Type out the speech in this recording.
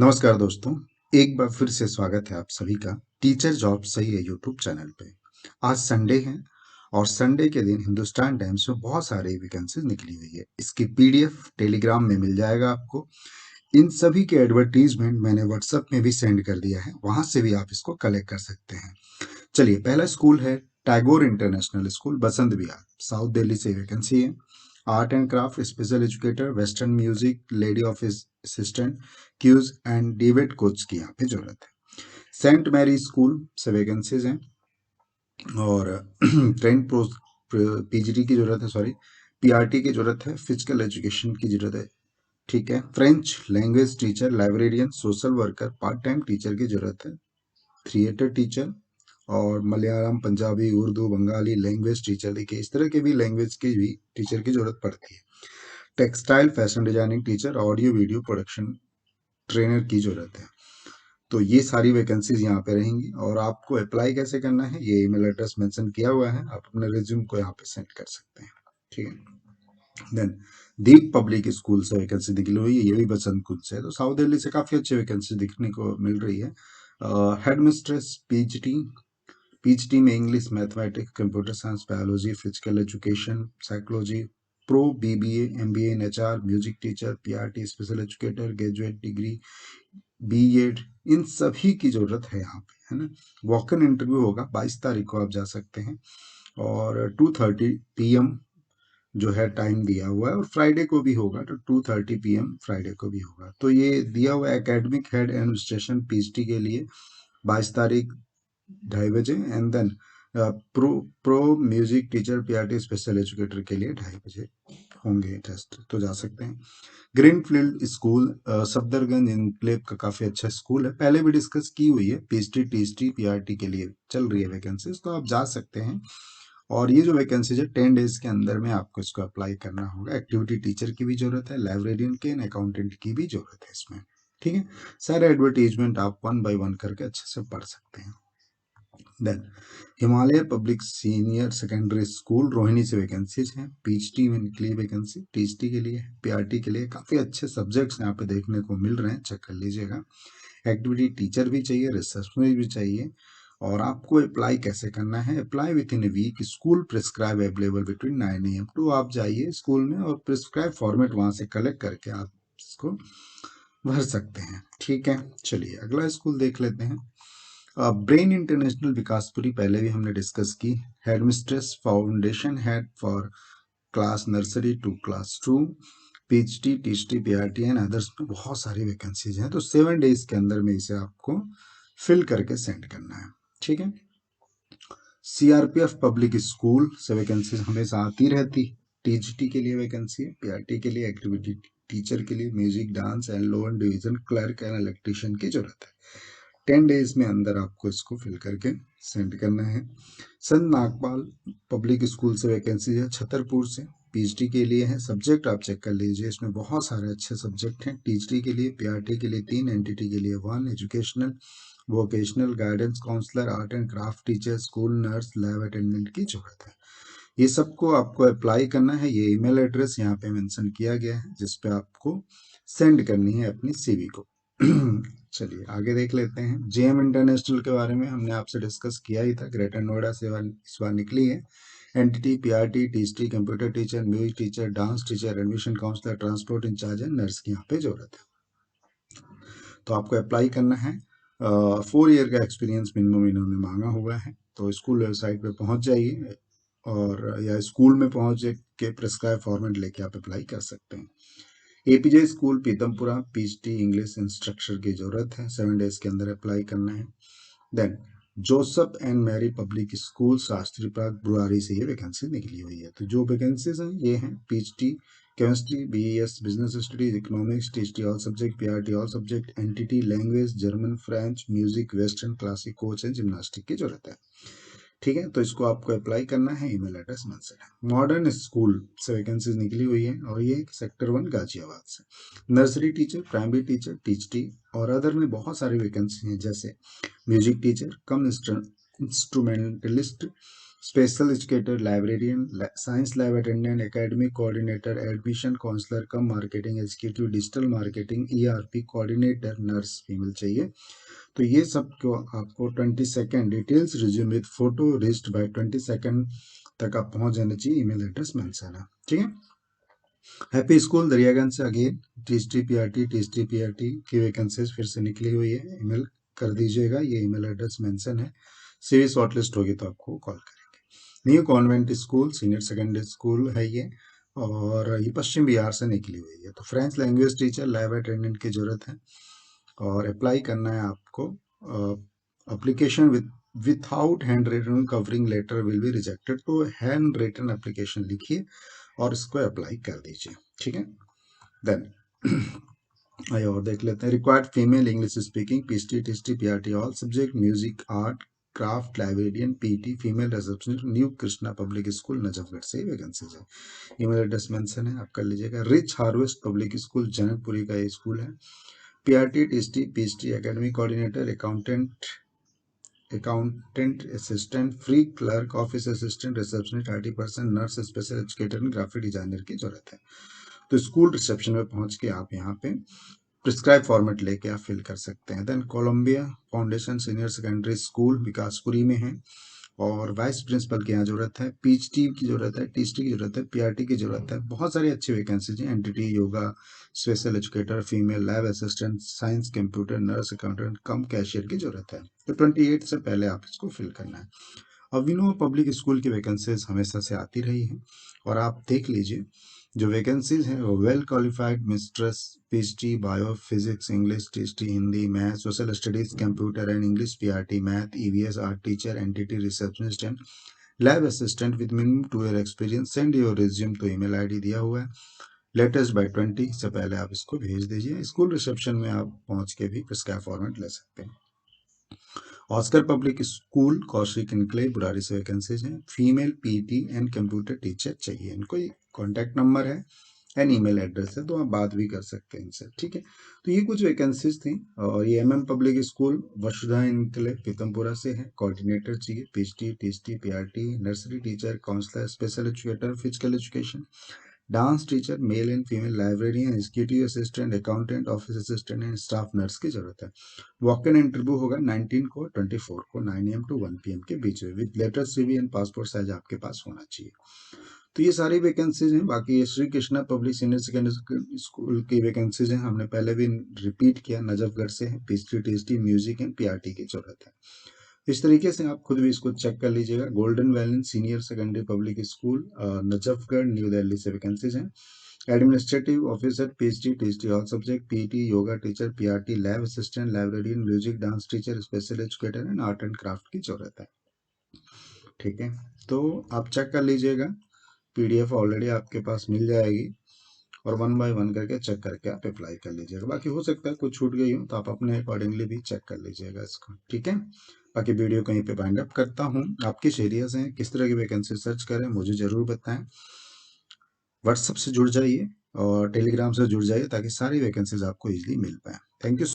नमस्कार दोस्तों, एक बार फिर से स्वागत है आप सभी का टीचर जॉब सही है यूट्यूब चैनल पे। आज संडे है और संडे के दिन हिंदुस्तान टाइम्स में बहुत सारी वैकेंसीज निकली हुई है। इसकी पीडीएफ टेलीग्राम में मिल जाएगा आपको। इन सभी के एडवर्टीजमेंट मैंने व्हाट्सएप में भी सेंड कर दिया है, वहां से भी आप इसको कलेक्ट कर सकते हैं। चलिए, पहला स्कूल है Tagore international school, Basant Vihar, south Delhi से वैकेंसी है। Art and craft special educator, western music, lady office assistant, cues and David coach की यहाँ पे जरूरत है। सेंट मैरी स्कूल से वैकेंसीज हैं और ट्रेंड प्रो पीजीटी की जरूरत है, सॉरी पीआरटी की जरूरत है, फिजिकल एजुकेशन की जरूरत है। ठीक है, French language teacher, librarian, social worker, part time teacher की जरूरत है, थिएटर टीचर और मलयालम, पंजाबी, उर्दू, बंगाली लैंग्वेज टीचर। देखिए, इस तरह के भी लैंग्वेज के भी टीचर की जरूरत पड़ती है। Textile fashion designing teacher, audio video production trainer की जरूरत है। तो ये सारी वैकेंसीज यहाँ पे रहेंगी और आपको अप्लाई कैसे करना है, ये ईमेल एड्रेस मेंशन किया हुआ है, आप अपने रिज्यूम को यहाँ पे सेंड कर सकते हैं। ठीक है। देन दीप पब्लिक स्कूल से वैकेंसी निकली हुई है, ये भी बसंत कुंज से है। तो साउथ दिल्ली से काफी अच्छी वैकेंसी दिखने को मिल रही है। हेड मिस्ट्रेस पीएचडी में English, mathematics, computer science, biology, physical education, psychology, pro BBA, MBA in HR, music teacher, PRT, special educator, graduate degree, BEd, इन सभी की जरूरत है यहाँ पे, है ना। वॉक इन इंटरव्यू होगा, 22 तारीख को आप जा सकते हैं और 2:30 PM जो है टाइम दिया हुआ है, और फ्राइडे को भी होगा, तो 2:30 PM फ्राइडे को भी होगा। तो ये दिया हुआ एकेडमिक हेड एडमिनिस्ट्रेशन पीएचडी के लिए 22 तारीख 2:30 बजे, and then pro pro music teacher PRT special educator के लिए 2:30 बजे होंगे टेस्ट, तो जा सकते हैं। ग्रीनफील्ड स्कूल सफदरगंज इनक्लेव का काफी अच्छा स्कूल है, पहले भी डिस्कस की हुई है। पीएचडी टीएचडी पीआरटी के लिए चल रही है वैकेंसीज, तो आप जा सकते हैं। और ये जो वैकेंसीज है 10 डेज के अंदर में आपको इसको अप्लाई करना होगा। एक्टिविटी टीचर की भी जरूरत है, लाइब्रेरियन के, अकाउंटेंट की भी जरूरत है इसमें। ठीक है, सारे एडवर्टीजमेंट आप 1 बाय 1 करके अच्छे से पढ़ सकते हैं। Then Himalaya public senior secondary school Rohini से वैकेंसीज हैं। पीएचडी में निकली वैकेंसी, टीएचडी के लिए, पीआरटी के लिए काफी अच्छे सब्जेक्ट्स यहाँ पे देखने को मिल रहे हैं, चेक कर लीजिएगा। एक्टिविटी टीचर भी चाहिए, रिसर्च भी चाहिए। और आपको अप्लाई कैसे करना है, apply within a week, school prescribe available between 9 AM to, आप जाइए स्कूल में और प्रिस्क्राइब फॉर्मेट वहां से कलेक्ट करके आप इसको भर सकते हैं। ठीक है, चलिए अगला स्कूल देख लेते हैं। ब्रेन इंटरनेशनल विकासपुरी, पहले भी हमने डिस्कस की। Headmistress foundation head for class nursery to class 2, PhD THD PRT and others में बहुत सारी वैकेंसीज हैं, तो 7 डेज के अंदर में इसे आपको फिल करके सेंड करना है। ठीक है। सीआरपीएफ पब्लिक स्कूल से वैकेंसीज हमेशा आती रहती। टीएचडी के लिए वैकेंसी है, पीआरटी के लिए, एक्टिविटी टीचर के लिए, music, dance and lower division clerk and electrician की जरूरत है। 10 डेज में अंदर आपको इसको फिल करके सेंड करना है। संत नागपाल पब्लिक स्कूल से वैकेंसी है, छतरपुर से, पीएचडी के लिए है। सब्जेक्ट आप चेक कर लीजिए, इसमें बहुत सारे अच्छे सब्जेक्ट हैं। टीएचडी के लिए, पीआरटी के लिए 3, एनटीटी के लिए 1, educational, vocational, guidance counsellor, art and craft teacher, school nurse, lab attendant की जरूरत है। ये सबको आपको अप्लाई करना है। ये ईमेल एड्रेस यहाँ पे मेंशन किया गया है जिस पे आपको सेंड करनी है अपनी सीवी को। चलिए आगे देख लेते हैं। जेएम इंटरनेशनल के बारे में हमने आपसे डिस्कस किया ही था, ग्रेटर नोएडा से इस बार निकली है। NTT, PRT, THD, computer teacher, music teacher, dance teacher, admission counsellor, transport incharge and nurse की यहाँ पे जरूरत है। तो आपको अप्लाई करना है। 4 ईयर का एक्सपीरियंस मिनिमम इन्होंने मांगा हुआ है। तो स्कूल वेबसाइट पे पहुंच जाइए और या स्कूल में पहुंच के प्रिस्क्राइब फॉर्मेट लेके आप अप्लाई कर सकते हैं। APJ school Pitampura, PhD English instructor की जरूरत है, 7 डेज के अंदर अप्लाई करना है। Then Joseph and Mary public school, Shastri park, Burari से ये वैकेंसी निकली हुई है। तो जो वैकेंसीज हैं ये हैं PhD chemistry, BS business studies, economics, THD all subject, PRT all subject, NTT language, German, French, music, western, classic, coach and gymnastic की जरूरत है। ठीक है, तो इसको आपको अप्लाई करना है, ईमेल एड्रेस मेंशन है। मॉडर्न स्कूल से वैकेंसीज निकली हुई है और ये सेक्टर 1 गाजियाबाद से। नर्सरी टीचर, प्राइमरी टीचर, टीएचडी और अदर में बहुत सारी वैकेंसी हैं, जैसे music teacher cum instrumentalist, special educator, librarian, science lab attendant, academic coordinator, admission counsellor cum marketing executive, digital marketing, ERP coordinator, nurse female चाहिए। तो ये सब को आपको 22 डिटेल्स रिज्यूम विद फोटो रिस्ट बाय 22 तक आप पहुंच जाने चाहिए। ईमेल एड्रेस मेंशन है, ठीक है। हैप्पी स्कूल दरियागंज से अगेन टीएसटी पीआरटी की वैकेंसीज फिर से निकली हुई है, ईमेल कर दीजिएगा। ये ईमेल एड्रेस मेंशन है। सीवी शॉर्टलिस्ट होगी तो आपको कॉल करेंगे। New convent school senior secondary school है ये, और ये पश्चिम बिहार से निकली हुई है। तो French language teacher, lab attendant की जरूरत है, और अप्लाई करना है आपको। Application without hand written covering letter will be rejected. तो हैंड रिटन एप्लीकेशन लिखिए और इसको अप्लाई कर दीजिए, ठीक है। देन आइए और देख लेते हैं। Required female English speaking, PhD TST PRT all subject, music, art, craft, librarian, PT, female receptionist, new Krishna public school Najafgarh से वैकेंसीज है। ईमेल एड्रेस मेंशन है, आप कर लीजिएगा। Rich harvest public school Janakpuri का ये स्कूल है। PRT TST PhD academic coordinator, accountant assistant, free clerk, office assistant, receptionist, 30%, nurse, special educator, graphic designer की जरूरत है। तो स्कूल रिसेप्शन में पहुंच के आप यहाँ पे प्रिस्क्राइब फॉर्मेट लेके आप फिल कर सकते हैं। Then Columbia foundation senior secondary school Vikaspuri में है, और वाइस प्रिंसिपल की यहाँ जरूरत है, पीएचडी की जरूरत है, टीएसटी की जरूरत है, पीआरटी की जरूरत है। बहुत सारी अच्छी वैकेंसीज हैं। NTT, yoga, special educator, female lab assistant, science, computer, nurse, accountant cum cashier की जरूरत है। तो 28 से पहले आप इसको फिल करना है। अभिनव पब्लिक स्कूल की वैकेंसीज हमेशा से आती रही हैं, और आप देख लीजिए जो वैकेंसीज हैं वो well qualified mistress, PhD, bio, physics, English, TST, Hindi, math, social studies, computer and English, PRT, math, EVS, art teacher, NTT receptionist and lab assistant with minimum 2 year experience. Send your resume, तो email ID दिया हुआ है। Latest by 20 से पहले आप इसको भेज दीजिए। स्कूल रिसेप्शन में आप पहुंच के भी इसका फॉर्मेट ले सकते हैं। Oscar public school Kaushik enclave Burari से वैकेंसीज हैं। Female PT and computer teacher चाहिए। इनको कॉन्टैक्ट नंबर है एंड ईमेल एड्रेस है, तो आप बात भी कर सकते हैं इनसे, ठीक है। तो ये कुछ वैकेंसीज थी, और ये MM public school Vasudha enclave Pitampura से है। कोऑर्डिनेटर चाहिए, PhD, TST, PRT, nursery teacher, counsellor, special educator, physical education, dance teacher, male and female, librarian, executive assistant, accountant, office assistant and staff nurse की जरूरत है। वॉक इन इंटरव्यू होगा 19 को 24 को 9 AM to 1 PM के बीच में, with latest CV and passport size आपके पास होना चाहिए। तो ये सारी वैकेंसीज हैं। बाकी ये Shri Krishna public senior secondary school की वैकेंसीज हैं, हमने पहले भी रिपीट किया, नजफगढ़ से है। PhD, TST, music and PRT की जरूरत है। इस तरीके से आप खुद भी इसको चेक कर लीजिएगा। Golden valley senior secondary public school Najafgarh new Delhi से वैकेंसीज हैं। Administrative officer, PhD, TST all subject, PT, yoga teacher, PRT, lab assistant, librarian, music, dance teacher, special educator and art and craft की जरूरत है, ठीक है। तो आप चेक कर लीजिएगा, पीडीएफ ऑलरेडी आपके पास मिल जाएगी, और 1 बाय 1 करके चेक करके आप अप्लाई कर लीजिएगा। बाकी हो सकता है कुछ छूट गई हो, तो आप अपने अकॉर्डिंगली भी चेक कर लीजिएगा इसको, ठीक है। बाकी वीडियो कहीं पे बाइंड अप करता हूँ। आप किस एरिया से हैं, किस तरह की वैकेंसी सर्च करें, मुझे जरूर बताएं। व्हाट्सएप से जुड़ जाइए और टेलीग्राम से जुड़ जाइए, ताकि सारी वैकेंसीज आपको इजीली मिल पाए। Thank you.